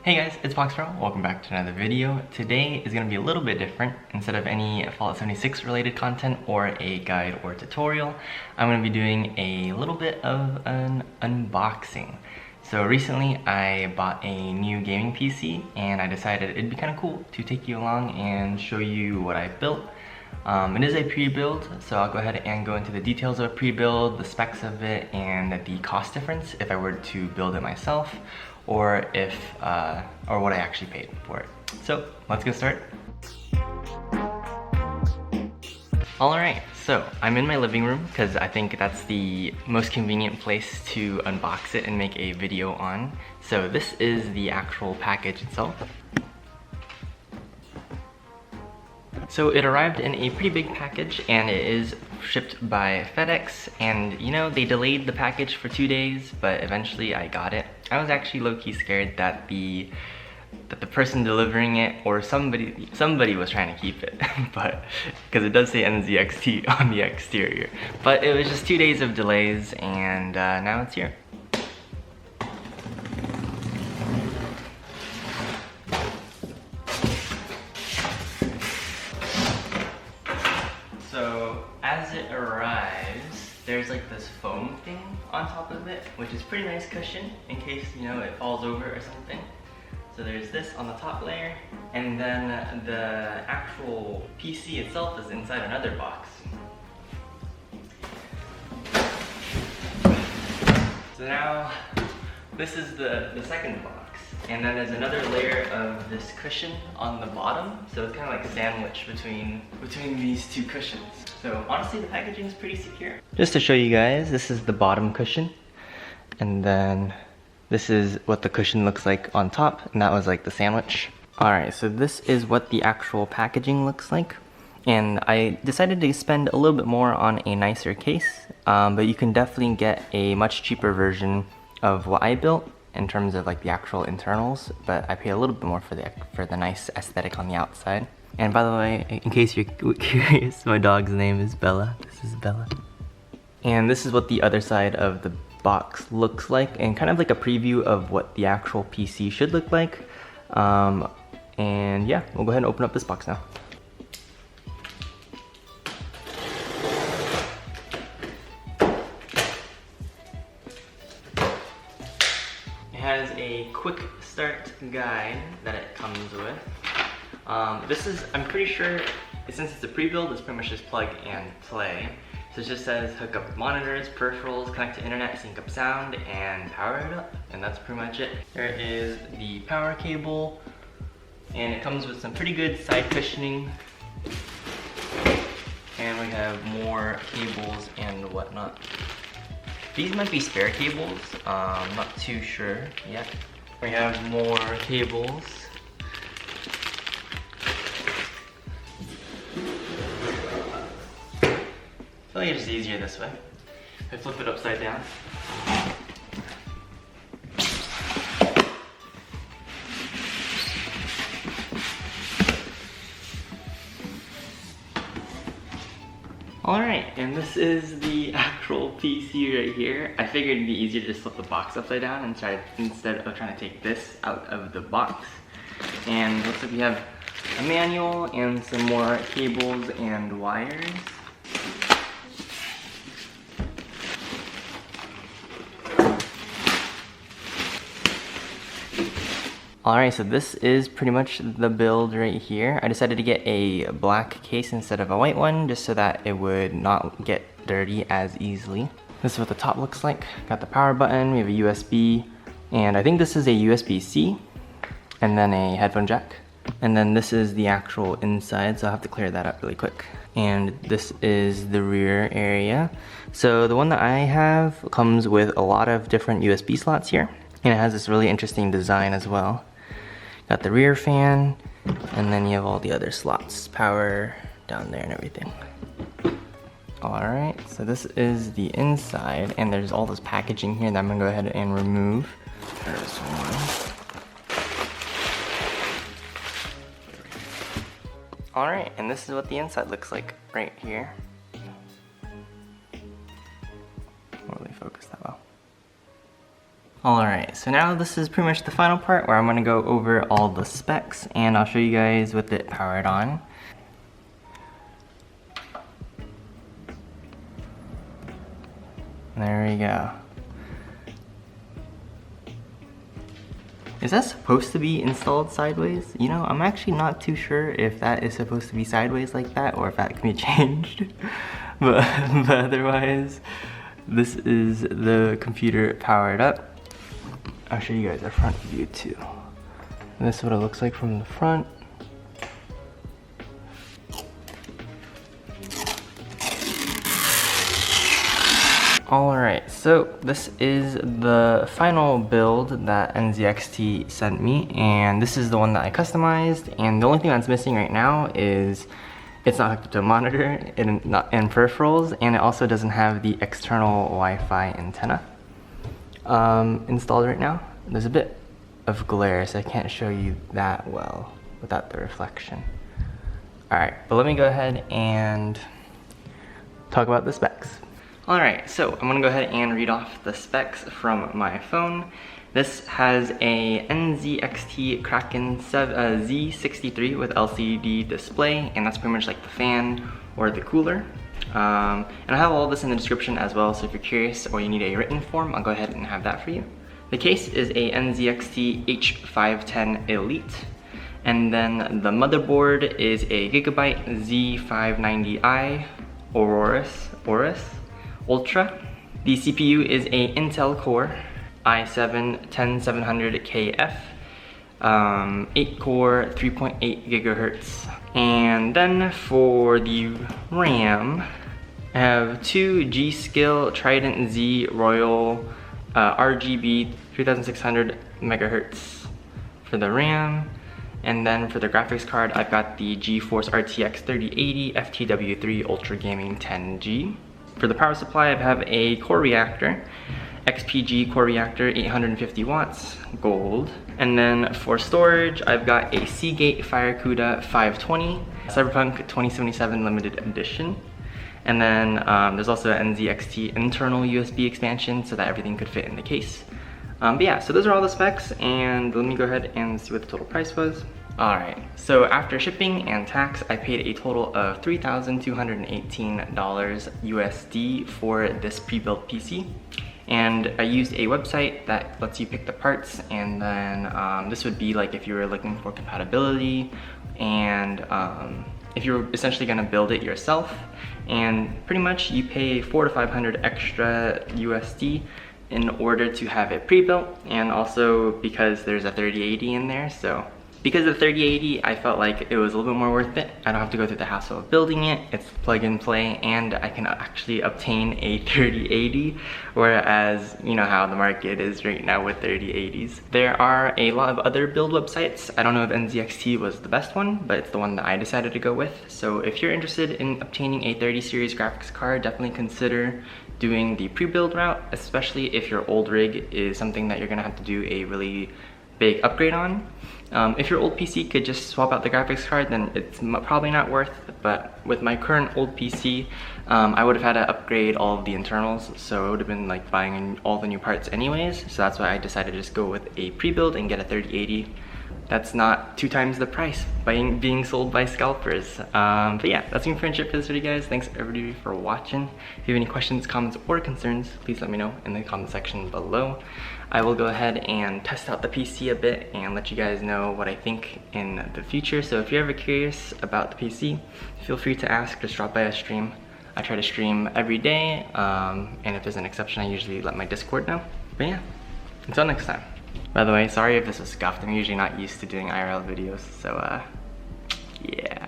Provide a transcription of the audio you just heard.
Hey guys, it's PoxiiVlog. Welcome back to another video. Today is going to be a little bit different. Instead of any Fallout 76 related content or a guide or tutorial, I'm going to be doing a little bit of an unboxing. So recently I bought a new gaming PC and I decided it'd be kind of cool to take you along and show you what I built. It is a pre-build, so I'll go ahead and go into the details of a pre-build, the specs of it, and the cost difference if I were to build it myself, or what I actually paid for it. So let's get started. Alright, so I'm in my living room because I think that's the most convenient place to unbox it and make a video on. So this is the actual package itself. So it arrived in a pretty big package and it is shipped by FedEx, and you know, they delayed the package for 2 days, but eventually I got it. I was actually low-key scared that the person delivering it or somebody was trying to keep it, but because it does say NZXT on the exterior. But it was just 2 days of delays and now it's here. So as it arrives, there's like this foam thing on top of it, which is pretty nice cushion in case, you know, it falls over or something. So there's this on the top layer, and then the actual PC itself is inside another box. So now this is the second box. And then there's another layer of this cushion on the bottom, so it's kind of like sandwiched between these two cushions. So honestly, the packaging is pretty secure. Just to show you guys, this is the bottom cushion, and then this is what the cushion looks like on top, and that was like the sandwich. Alright, so this is what the actual packaging looks like, and I decided to spend a little bit more on a nicer case, but you can definitely get a much cheaper version of what I built in terms of like the actual internals, but I pay a little bit more for the nice aesthetic on the outside. And by the way, in case you're curious, my dog's name is Bella. This is Bella. And this is what the other side of the box looks like, and kind of like a preview of what the actual PC should look like. And yeah, we'll go ahead and open up this box now. Has a quick start guide that it comes with. This is, I'm pretty sure, since it's a pre-build, it's pretty much just plug and play. So it just says hook up monitors, peripherals, connect to internet, sync up sound, and power it up. And that's pretty much it. There is the power cable, and it comes with some pretty good side cushioning. And we have more cables and whatnot. These might be spare cables, I'm not too sure yet. We have more cables. I feel like it's just easier this way. I flip it upside down. Alright, and this is the actual PC right here. I figured it'd be easier to just flip the box upside down and instead of trying to take this out of the box. And it looks like we have a manual and some more cables and wires. Alright, so this is pretty much the build right here. I decided to get a black case instead of a white one, just so that it would not get dirty as easily. This is what the top looks like. Got the power button, we have a USB, and I think this is a USB-C, and then a headphone jack. And then this is the actual inside, so I'll have to clear that up really quick. And this is the rear area. So the one that I have comes with a lot of different USB slots here, and it has this really interesting design as well. Got the rear fan, and then you have all the other slots, power down there and everything. Alright, so this is the inside, and there's all this packaging here that I'm gonna go ahead and remove. There's one. Alright, and this is what the inside looks like right here. Won't really focus that well. Alright, so now this is pretty much the final part where I'm going to go over all the specs and I'll show you guys with it powered on. There we go. Is that supposed to be installed sideways? You know, I'm actually not too sure if that is supposed to be sideways like that or if that can be changed. but otherwise, this is the computer powered up. I'll show you guys a front view too. This is what it looks like from the front. Alright, so this is the final build that NZXT sent me, and this is the one that I customized, and the only thing that's missing right now is it's not hooked up to a monitor and peripherals, and it also doesn't have the external Wi-Fi antenna installed right now. There's a bit of glare, so I can't show you that well without the reflection. Alright, but let me go ahead and talk about the specs. Alright, so I'm gonna go ahead and read off the specs from my phone. This has a NZXT Kraken Z63 with LCD display, and that's pretty much like the fan or the cooler. And I have all this in the description as well, so if you're curious or you need a written form, I'll go ahead and have that for you. The case is a NZXT H510 Elite, and then the motherboard is a Gigabyte Z590i Aorus Ultra. The CPU is a Intel Core i7-10700KF, 8-core, 3.8 gigahertz. And then for the RAM, I have two G.SKILL Trident Z Royal RGB 3600 megahertz for the RAM. And then for the graphics card, I've got the GeForce RTX 3080 FTW3 Ultra Gaming 10G. For the power supply, I have a core reactor, XPG core reactor, 850 watts, gold. And then for storage, I've got a Seagate FireCuda 520, Cyberpunk 2077 limited edition. And then there's also an NZXT internal USB expansion so that everything could fit in the case. But yeah, so those are all the specs, and let me go ahead and see what the total price was. Alright, so after shipping and tax, I paid a total of $3,218 USD for this pre-built PC. And I used a website that lets you pick the parts, and then this would be like if you were looking for compatibility, and if you're essentially gonna build it yourself. And pretty much you pay $400 to $500 extra USD in order to have it pre-built, and also because there's a 3080 in there. So because of the 3080, I felt like it was a little bit more worth it. I don't have to go through the hassle of building it. It's plug and play, and I can actually obtain a 3080, whereas you know how the market is right now with 3080s. There are a lot of other build websites. I don't know if NZXT was the best one, but it's the one that I decided to go with. So if you're interested in obtaining a 30 series graphics card, definitely consider doing the pre-build route, especially if your old rig is something that you're gonna have to do a really big upgrade on. If your old PC could just swap out the graphics card, then it's probably not worth it, but with my current old PC, I would have had to upgrade all of the internals, so it would have been like buying all the new parts anyways, so that's why I decided to just go with a pre-build and get a 3080. That's not 2 times the price being sold by scalpers. But yeah, that's me for this video, guys. Thanks everybody for watching. If you have any questions, comments, or concerns, please let me know in the comment section below. I will go ahead and test out the PC a bit and let you guys know what I think in the future. So if you're ever curious about the PC, feel free to ask, just drop by a stream. I try to stream every day, and if there's an exception, I usually let my Discord know. But yeah, until next time. By the way, sorry if this was scuffed. I'm usually not used to doing IRL videos, so yeah.